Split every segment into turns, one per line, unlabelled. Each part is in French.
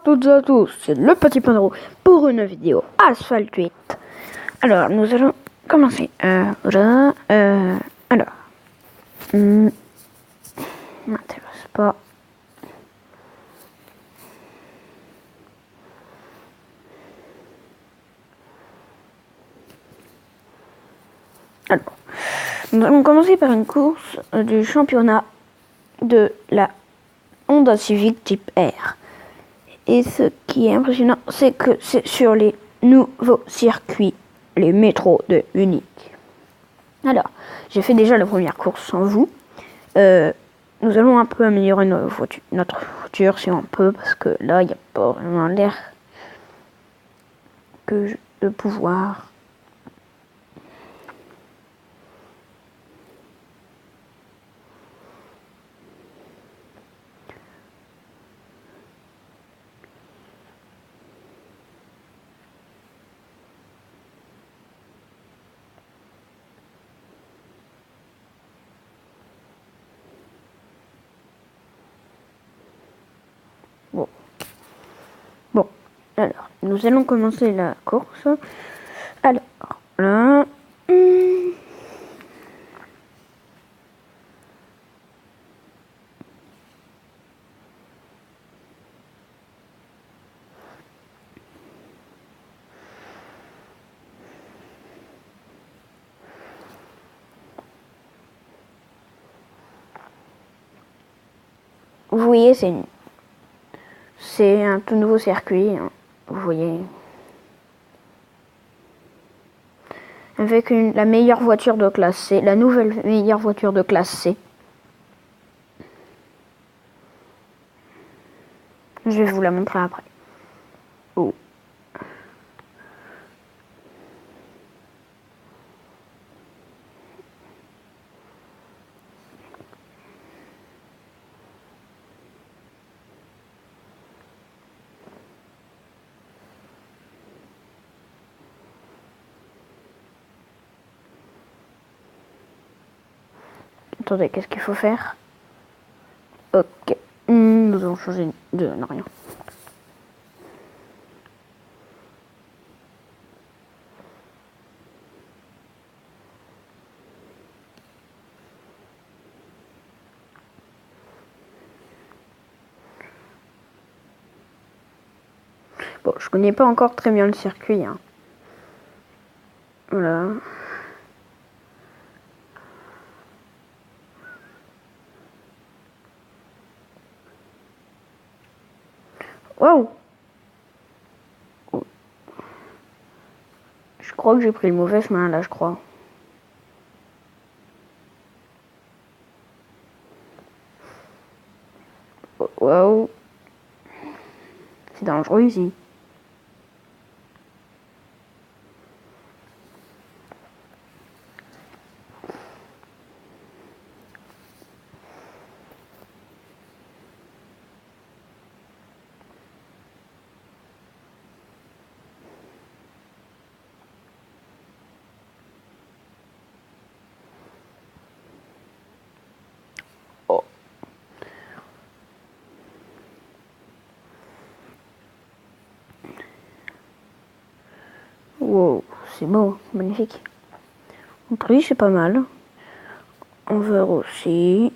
Toutes et à tous, c'est le petit Pandoro pour une vidéo Asphalt 8. Alors, nous allons commencer. Voilà. Alors. M'intéresse pas. Alors, nous allons commencer par une course du championnat de la Honda Civic type R. Et ce qui est impressionnant, c'est que c'est sur les nouveaux circuits, les métros de Munich. Alors, j'ai fait déjà la première course sans vous. Nous allons un peu améliorer notre voiture si on peut, parce que là, il n'y a pas vraiment l'air de pouvoir. Bon, alors, nous allons commencer la course. Alors, là. Vous voyez, c'est un tout nouveau circuit, hein, vous voyez. Avec la meilleure voiture de classe C, la nouvelle meilleure voiture de classe C. Je vais vous la montrer après. Oh. Attendez, qu'est-ce qu'il faut faire? Ok. Nous allons changer de... Non, rien. Bon, je connais pas encore très bien le circuit, hein. Voilà. Wow! Je crois que j'ai pris le mauvais chemin, là, je crois. Wow! C'est dangereux ici. Oh. Wow, c'est beau, magnifique. Autriche, c'est pas mal. Envers aussi.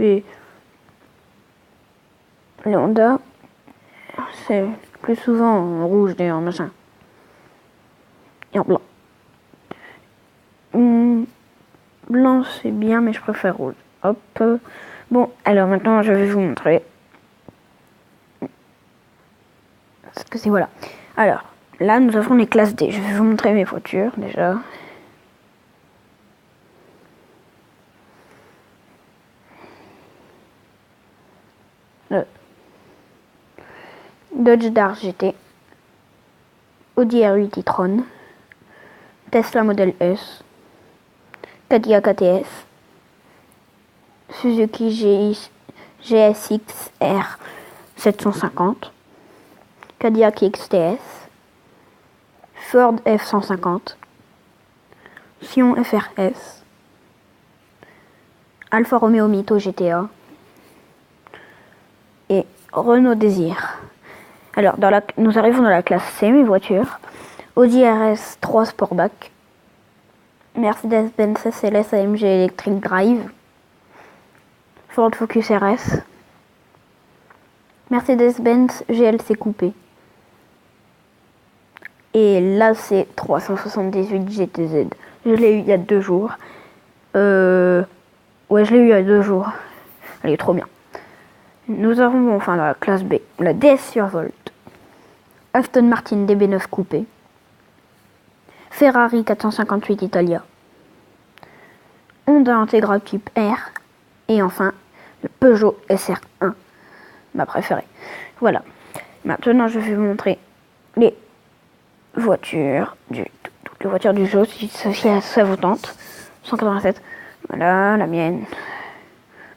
Et les Honda, c'est plus souvent en rouge et en machin. Et en blanc. Blanc, c'est bien, mais je préfère rouge. Hop. Bon, alors maintenant, je vais vous montrer. Parce que c'est voilà. Alors, là, nous avons les classes D. Je vais vous montrer mes voitures, déjà. Dodge Dart GT, Audi R8 e-tron, Tesla Model S, Cadillac ATS, Suzuki GSX R 750, Cadillac XTS, Ford F-150, Sion FRS, Alfa Romeo Mito GTA et Renault Désir. Alors, nous arrivons dans la classe C, mes voitures. Audi RS 3 Sportback. Mercedes-Benz SLS AMG Electric Drive. Ford Focus RS. Mercedes-Benz GLC Coupé. Et là, c'est 378 GTZ. Je l'ai eu il y a 2 jours. Ouais, je l'ai eu il y a 2 jours. Elle est trop bien. Nous avons enfin la classe B, la DS Survolt. Aston Martin DB9 Coupé. Ferrari 458 Italia. Honda Integra Type R. Et enfin, le Peugeot SR1. Ma préférée. Voilà. Maintenant, je vais vous montrer les voitures toutes les voitures du jeu, si ça vous tente. 187. Voilà, la mienne.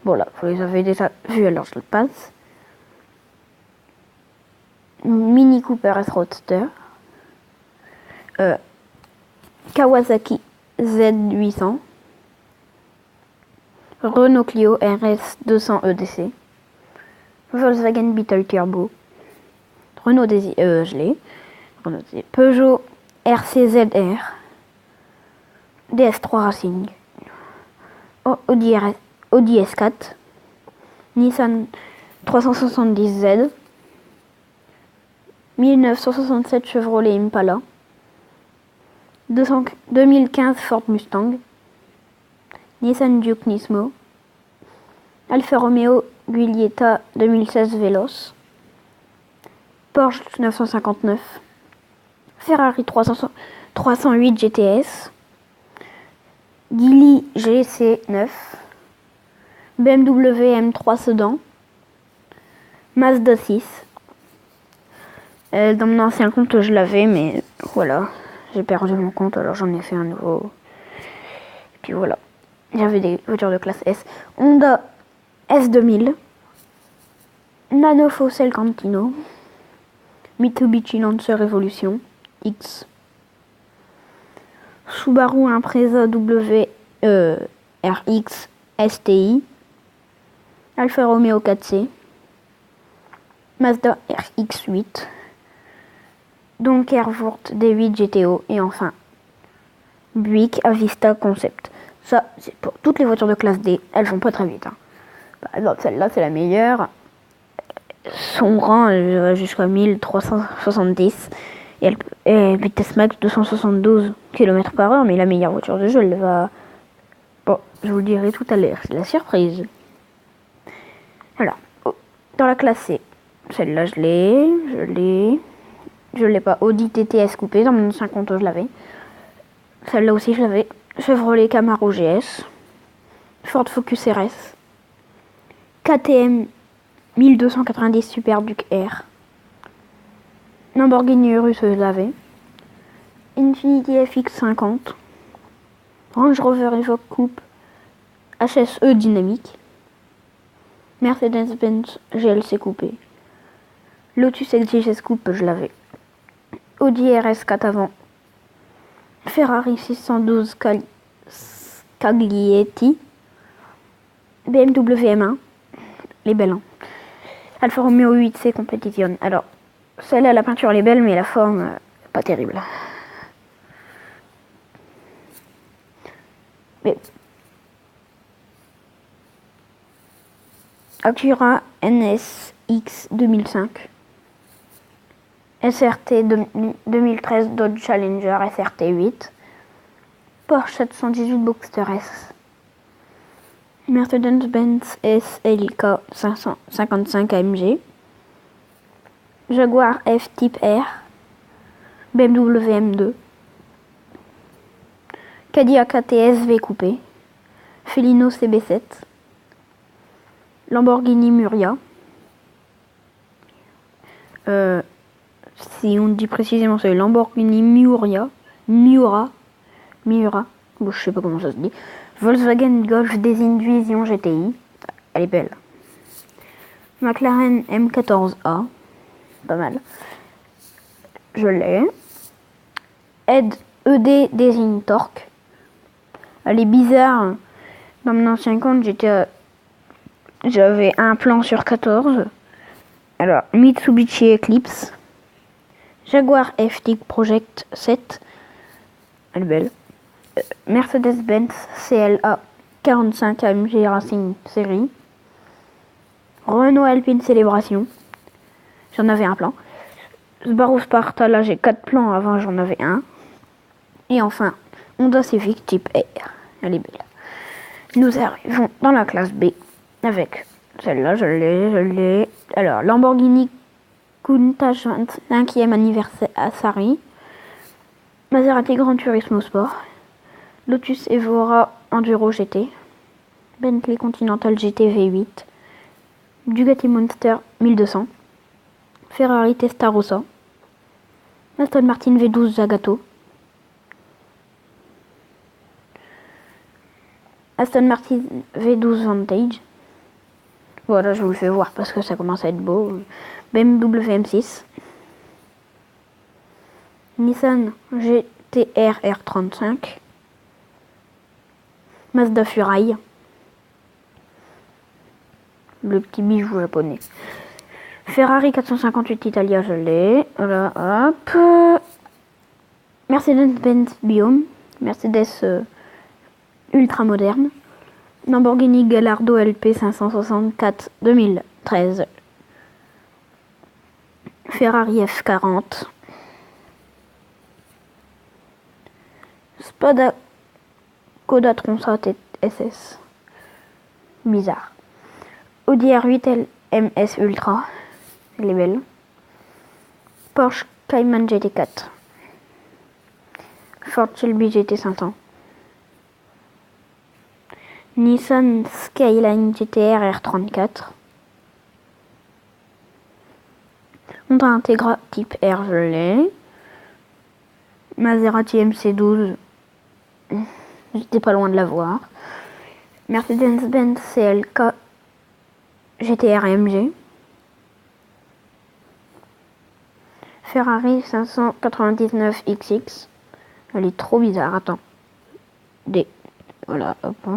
Bon, là, vous les avez déjà vues, alors je le passe. Mini Cooper S Roadster. Kawasaki Z800. Renault Clio RS 200 EDC. Volkswagen Beetle Turbo. Renault Désir, je l'ai. Peugeot RCZR. DS3 Racing. Audi S4. Nissan 370Z. 1967 Chevrolet Impala. 2015 Ford Mustang. Nissan Duke Nismo. Alfa Romeo Giulietta 2016 Veloce. Porsche 959. Ferrari 308 GTS. Geely GC9. BMW M3 Sedan. Mazda 6. Dans mon ancien compte, je l'avais, mais voilà. J'ai perdu mon compte, alors j'en ai fait un nouveau. Et puis voilà. J'avais des voitures de classe S. Honda S2000. Nano Fossel Cantino. Mitsubishi Lancer Evolution X. Subaru Impreza RX STI. Alfa Romeo 4C. Mazda RX8. Donkervoort D8 GTO. Et enfin, Buick Avista Concept. Ça, c'est pour toutes les voitures de classe D. Elles vont pas très vite. Par exemple, celle-là, c'est la meilleure. Son rang, elle va jusqu'à 1370. Et vitesse max 272 km/h. Mais la meilleure voiture de jeu, elle va... Bon, je vous le dirai tout à l'heure. C'est la surprise. Alors, dans la classe C, celle-là, je l'ai pas. Audi TTS coupé. Dans mon ancien compte, je l'avais. Celle-là aussi, je l'avais. Chevrolet Camaro GS. Ford Focus RS. KTM 1290 Super Duke R. Lamborghini Urus, je l'avais. Infiniti FX50. Range Rover Evoque Coupe HSE dynamique. Mercedes-Benz GLC coupé. Lotus XGS coupe, je l'avais. Audi RS4 avant. Ferrari 612 Caglietti. BMW M1. Les belles, hein. Alfa Romeo 8C Competition. Alors, celle-là, la peinture, elle est belle, mais la forme, pas terrible. Mais Acura NSX 2005. SRT 2013 Dodge Challenger SRT 8. Porsche 718 Boxster S. Mercedes-Benz SLK 555 AMG. Jaguar F Type R. BMW M2. Cadillac ATS V coupé. Felino CB7. Lamborghini Miura. Si on dit précisément c'est Lamborghini Miura. Bon, je sais pas comment ça se dit. Volkswagen Golf Design Vision GTI. Elle est belle. McLaren M14A. Pas mal. Je l'ai. ED Design Torque. Elle est bizarre. Dans mon ancien compte, j'avais un plan sur 14. Alors, Mitsubishi Eclipse, Jaguar FT Project 7, elle est belle. Mercedes-Benz CLA 45 AMG Racing Série. Renault Alpine Célébration. J'en avais un plan. Subaru Sparta, là j'ai 4 plans, avant j'en avais un. Et enfin, Honda Civic Type R. Elle est belle. Nous arrivons dans la classe B avec celle-là, je l'ai. Alors, Lamborghini Countach 25e anniversaire à Sarri. Maserati Gran Turismo Sport. Lotus Evora Enduro GT. Bentley Continental GT V8. Bugatti Monster 1200. Ferrari Testarossa. Aston Martin V12 Zagato. Aston Martin V12 Vantage. Voilà, je vous le fais voir parce que ça commence à être beau. BMW M6. Nissan GT-R R35. Mazda Furaille. Le petit bijou japonais. Ferrari 458 Italia, je l'ai. Voilà, hop. Mercedes-Benz Biome. Mercedes ultra moderne. Lamborghini Gallardo LP 564 2013. Ferrari F40. Skoda Tronça SS. Bizarre. Audi R8 MS Ultra. Elle est belle. Porsche Cayman GT4. Ford Shelby GT500. Nissan Skyline GT-R R34. Honda Integra Type R, je l'ai. Maserati MC12. J'étais pas loin de l'avoir. Mercedes-Benz CLK GT-R AMG. Ferrari 599 XX. Elle est trop bizarre, attends. Voilà, hop.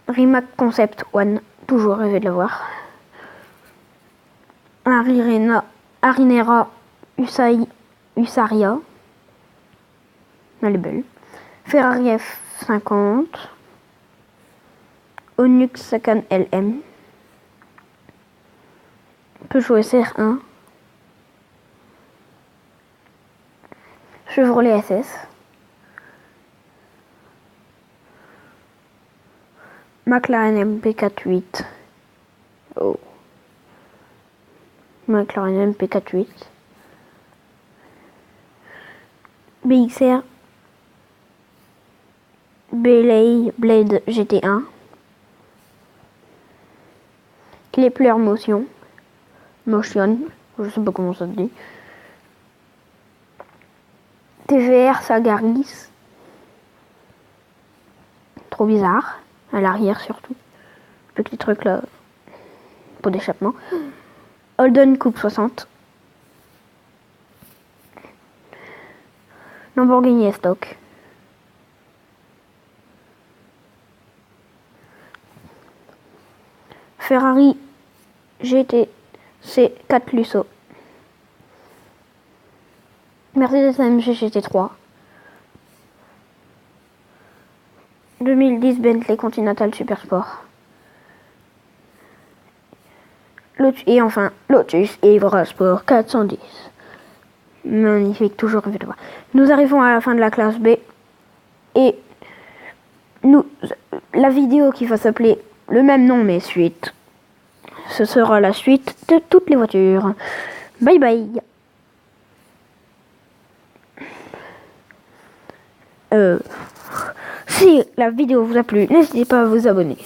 Rimac Concept One, toujours rêvé de l'avoir. Arinera Usaria. Elle est belle. Ferrari F50. Onix Sacan LM. Peugeot SR1. Chevrolet SS. McLaren MP48. Oh. McLaren MP48. BXR Belay Blade GT1. Kepler Motion, je sais pas comment ça se dit. TVR Sagaris. Trop bizarre. À l'arrière surtout. Petit truc là. Pot d'échappement. Holden Coupe 60. Lamborghini S-Stock. Ferrari GT C4 Lusso. Mercedes AMG GT3. 2010 Bentley Continental Supersport. Et enfin, Lotus Evora Sport 410. Magnifique, toujours rêvé de voir. Nous arrivons à la fin de la classe B. Et la vidéo qui va s'appeler le même nom mais suite. Ce sera la suite de toutes les voitures. Bye bye. Si la vidéo vous a plu, n'hésitez pas à vous abonner.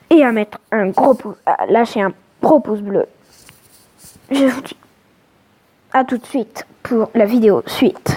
Et à mettre un gros pouce, à lâcher un gros pouce bleu. Je vous dis à tout de suite pour la vidéo suite.